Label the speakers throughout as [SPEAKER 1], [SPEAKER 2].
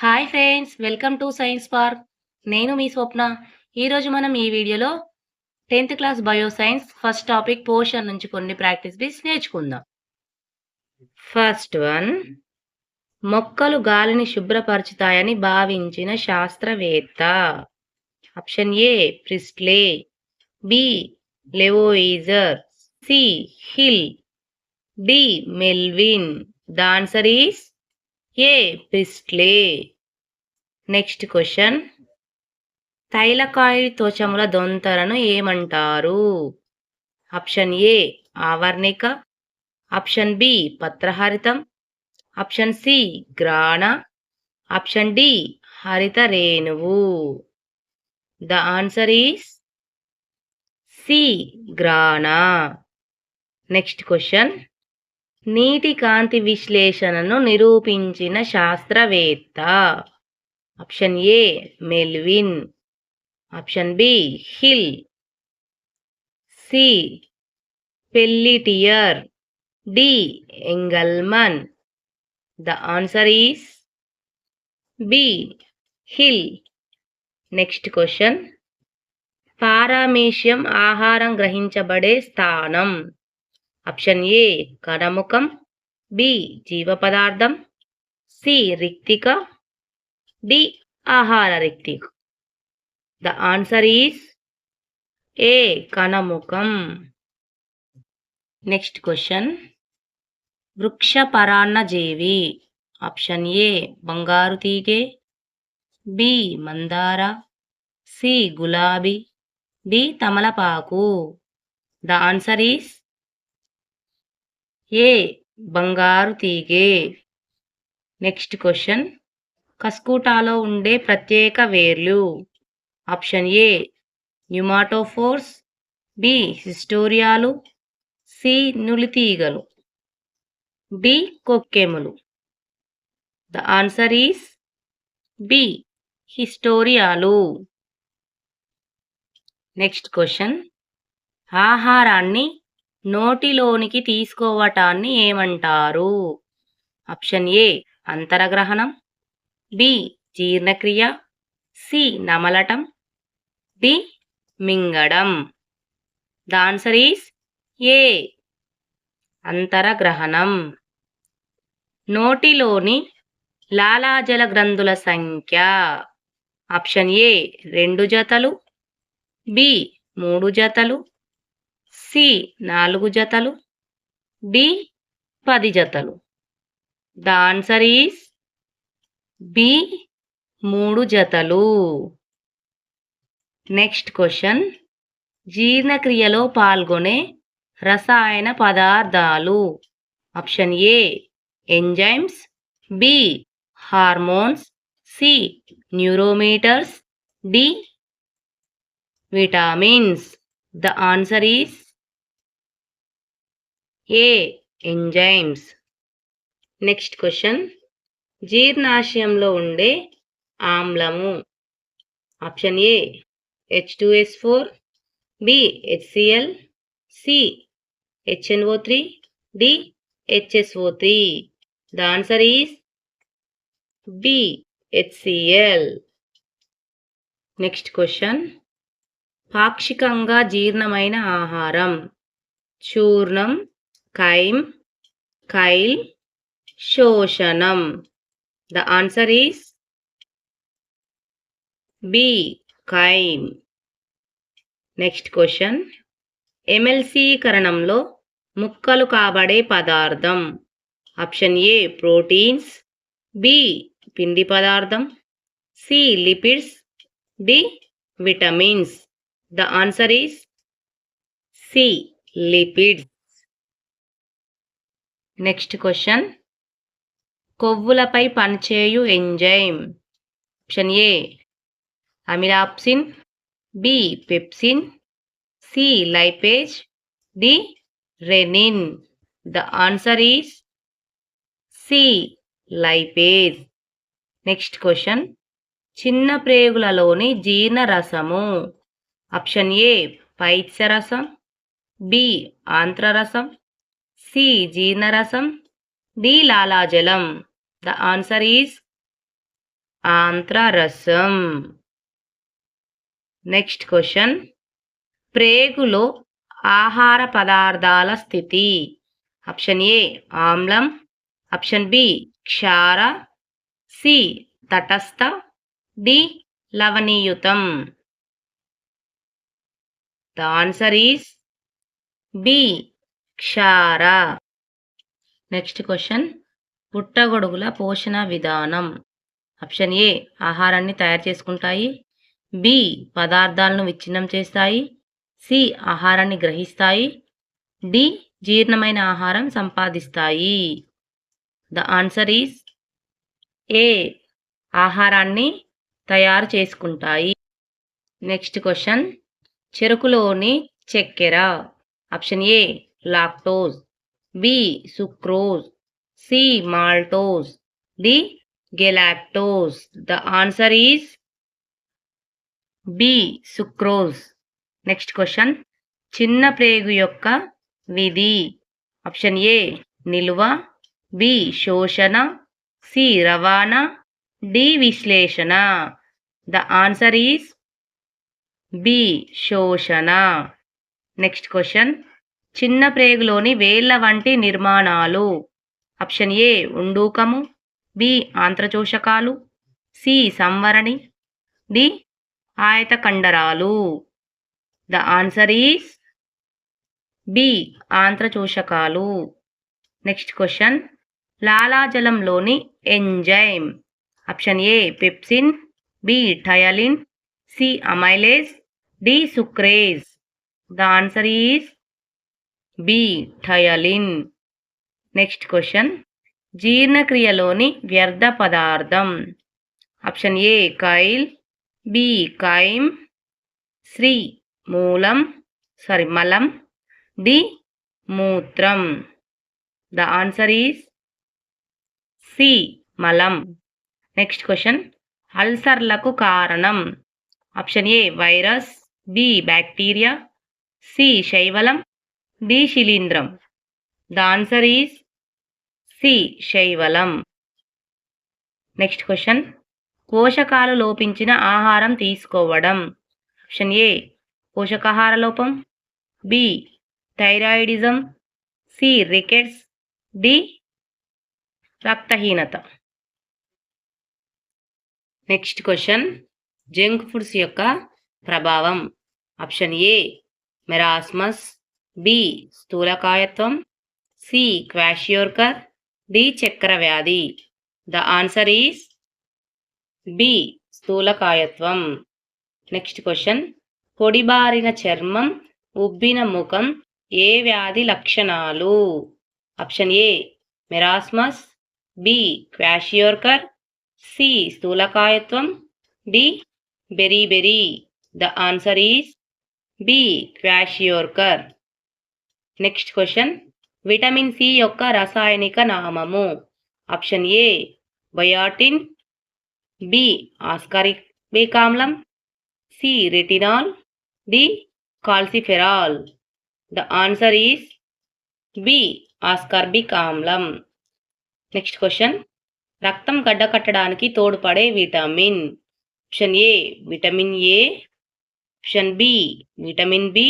[SPEAKER 1] Hi friends, welcome to science park. నేను మీ స్వప్న. ఈరోజు మనం ఈ వీడియోలో 10th class bio science first topic పోషన్ నుంచి కొన్ని ప్రాక్టీస్ బిట్స్ నేర్చుకుందాం. ఫస్ట్ వన్, మొక్కలు గాలిని శుభ్రపరుచుతాయని భావించిన శాస్త్రవేత్త. Option A Priestley, B Lavoisier, C Hill, D Melvin. The answer is A Priestley. Next question, thylakoid త్వచముల దొంతరను ఏమంటారు? ఆప్షన్ ఏ ఆవర్ణిక, ఆప్షన్ బి పత్రహరితం, ఆప్షన్ సి గ్రాణ, ఆప్షన్ డి హరిత రేణువు. The answer is C గ్రాణ. Next question, నీటి కాంతి విశ్లేషణను నిరూపించిన శాస్త్రవేత్త. Option A Melvin, option B Hill, C Pelletier, D Engelmann. The answer is B Hill. Next question, paramecium ఆహారం గ్రహించబడే స్థానం. ఆప్షన్ ఏ కణముఖం, బి జీవ పదార్థం, సి రిక్తిక, డి ఆహార రిక్తిక. ద ఆన్సర్ ఈస్ ఏ కణముఖం. నెక్స్ట్ క్వశ్చన్, వృక్ష పరాన్నజీవి. ఆప్షన్ ఏ బంగారు తీగె, బి మందార, సి గులాబీ, డి తమలపాకు. ద ఆన్సర్ ఈస్ ఏ బంగారు తీగె. నెక్స్ట్ క్వశ్చన్, కస్కుటాలో ఉండే ప్రత్యేక వేర్లు. ఆప్షన్ ఏ న్యూమాటోఫోర్స్, బి హిస్టోరియాలు, సి నులితీగలు, డి కొక్కెములు. ద ఆన్సర్ ఈస్ బి హిస్టోరియాలు. నెక్స్ట్ క్వశ్చన్, ఆహారాన్ని నోటిలోనికి తీసుకోవటాన్ని ఏమంటారు? ఆప్షన్ ఏ అంతరగ్రహణం, బి జీర్ణక్రియ, సి నమలటం, డి మింగడం. The answer is A అంతరగ్రహణం. నోటిలోని లాలాజల గ్రంథుల సంఖ్య. ఆప్షన్ ఏ 2 జతలు, బి 3 జతలు, సి 4 జతలు, డి 10 జతలు. ద ఆన్సర్ ఈస్ బి 3 జతలు. నెక్స్ట్ క్వశ్చన్, జీర్ణక్రియలో పాల్గొనే రసాయన పదార్థాలు. Option A enzymes, B hormones, C neurometers, D vitamins. The answer is A enzymes. Next question, జీర్ణాశయంలో ఉండే ఆమ్లము. Option A H2S4, B HCl, C HNO3, D HSO3. The answer is B HCl. Next question, పాక్షికంగా జీర్ణమైన ఆహారం. చూర్ణం, chyme, chyle, శోషణం. The answer is B chyme. Next question, ఎమ్మెల్సీకరణంలో ముక్కలు కాబడే పదార్థం. ఆప్షన్ ఏ ప్రోటీన్స్, బి పిండి పదార్థం, C lipids, D vitamins. The answer is C lipids. Next question, కొవ్వులపై పనిచేయు enzyme. Option A amylopsin, B pepsin, C lipase, D rennin. The answer is C lipase. Next question, చిన్న ప్రేగులలోని జీర్ణ రసము. Option A పైత్యరసం, B ఆంత్రరసం, C జీర్ణరసం, D లాలాజలం. ద ఆన్సర్ ఈస్ ఆంత్రరసం. Next question. ప్రేగులో ఆహార పదార్థాల స్థితి. ఆప్షన్ ఏ ఆమ్లం, ఆప్షన్ బి క్షార, సి తటస్థ, డి లవణీయుతం. ద ఆన్సర్ ఈస్ బి క్షార. Next question. పుట్టగొడుగుల పోషణ విధానం. ఆప్షన్ ఏ ఆహారాన్ని తయారు చేసుకుంటాయి, బి పదార్థాలను విచ్ఛిన్నం చేస్తాయి, సి ఆహారాన్ని గ్రహిస్తాయి, డి జీర్ణమైన ఆహారం సంపాదిస్తాయి. ద ఆన్సర్ ఈస్ ఏ ఆహారాన్ని తయారు చేసుకుంటాయి. Next question. చెరుకులోని చక్కెర. Option A lactose, B sucrose, C maltose, D galactose. The answer is B sucrose. Next question. చిన్న ప్రేగు యొక్క విధి. ఆప్షన్ ఏ నిల్వ, బి శోషణ, సి రవాణా, డి విశ్లేషణ. ద ఆన్సర్ ఈస్ బి శోషణ. Next question. చిన్న ప్రేగులోని వేళ్ల వంటి నిర్మాణాలు. ఆప్షన్ ఏ ఉండూకము, బి ఆంత్రచోషకాలు, సి సంవరణి, డి ఆయత కండరాలు. ద ఆన్సర్ ఈస్ బి ఆంత్రచోషకాలు. Next question. లాలాజలంలోని enzyme. Option A pepsin, B ptyalin, C amylase, D sucrase. The answer is B ptyalin. Next question. జీర్ణక్రియలోని వ్యర్థ పదార్థం. Option A chyle, B chyme, C మలం, D మూత్రం. The answer is C మలం. Next question. అల్సర్లకు కారణం. Option A virus, B bacteria, C శైవలం, D శిలీంధ్రం. The answer is C శైవలం. Next question. పోషకాలు లోపించిన ఆహారం తీసుకోవడం. ఆప్షన్ ఏ పోషకాహార లోపం, B thyroidism, C rickets, D రక్తహీనత. Next question. జంక్ ఫుడ్స్ యొక్క ప్రభావం. ఆప్షన్ ఏ మెరాస్మస్, బి స్థూలకాయత్వం, సి క్వాషియోర్కర్, డి చక్కెర వ్యాధి. ద ఆన్సర్ ఈస్ బి స్థూలకాయత్వం. Next question. పొడిబారిన చర్మం, ఉబ్బిన ముఖం ఏ వ్యాధి లక్షణాలు. Option A marasmus, B kwashiorkor, C స్థూలకాయత్వం, D beriberi. The answer is B kwashiorkor. Next question. Vitamin C యొక్క రసాయనిక నామము. Option A biotin, B ascorbic ఆమ్లం, C retinol, D calciferol. The answer is B ascorbic ఆమ్లం. Next question. రక్తం గడ్డకట్టడానికి తోడ్పడే vitamin. Option A vitamin A, option B vitamin B,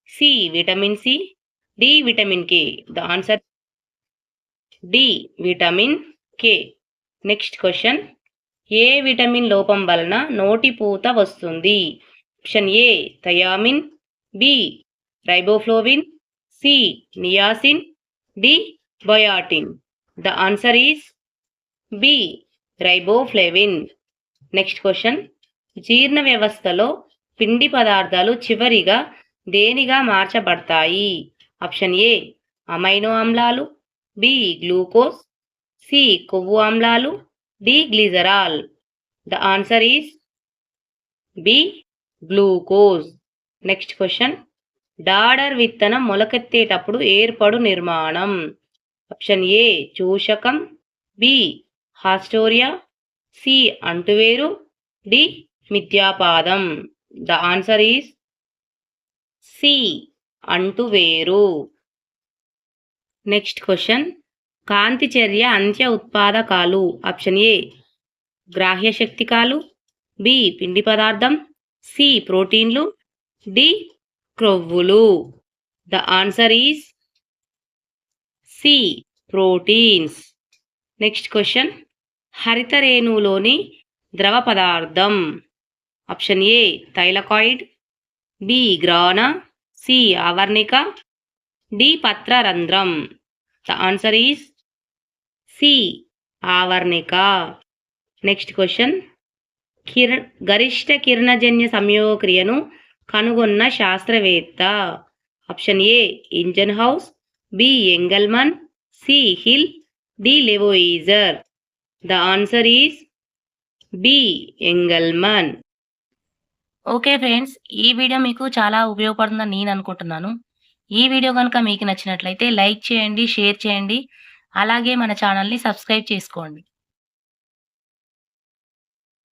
[SPEAKER 1] C vitamin C, D vitamin K. The answer D vitamin K. Next question. ఏ vitamin లోపం వలన నోటిపూత వస్తుంది. Option A thiamine, B riboflavin, C niacin, D biotin. The answer is B riboflavin. Next question. జీర్ణ వ్యవస్థలో పిండి పదార్థాలు చివరిగా దేనిగా మార్చబడతాయి. ఆప్షన్ ఏ అమైనో ఆమ్లాలు, బి గ్లూకోజ్, సి కొవ్వు ఆమ్లాలు, D glycerol. The answer is B glucose. Next question. Dodder విత్తనం మొలకెత్తేటప్పుడు ఏర్పడు నిర్మాణం. ఆప్షన్ ఏ చూషకం, బి హాస్టోరియా, సి అంటువేరు, డి మిథ్యాపాదం. ద ఆన్సర్ ఈస్ సి అంటువేరు. Next question. కాంతి చర్య అంత్య ఉత్పాదకాలు. ఆప్షన్ ఏ గ్రాహ్య శక్తికాలు, బి పిండి పదార్థం, సి ప్రోటీన్లు, డి క్రొవ్వులు. The answer is C proteins. Next question, హరిత రేణువులోని ద్రవ పదార్థం. Option A thylakoid, B grana, C ఆవర్ణిక, డి పత్రరంధ్రం. ద ఆన్సర్ ఈస్ సి ఆవర్ణిక. నెక్స్ట్ క్వశ్చన్, గరిష్ట కిరణజన్య సంయోగక్రియను కనుగొన్న శాస్త్రవేత్త. Option A Ingenhousz, B Engelmann, C Hill, D Lavoisier. The answer is B Engelmann. Okay friends, ఈ వీడియో మీకు చాలా ఉపయోగపడుతుందని నేను అనుకుంటున్నాను. ఈ వీడియో కనుక మీకు నచ్చినట్లయితే లైక్ చేయండి, షేర్ చేయండి, అలాగే మన ఛానల్ని సబ్స్క్రైబ్ చేసుకోండి.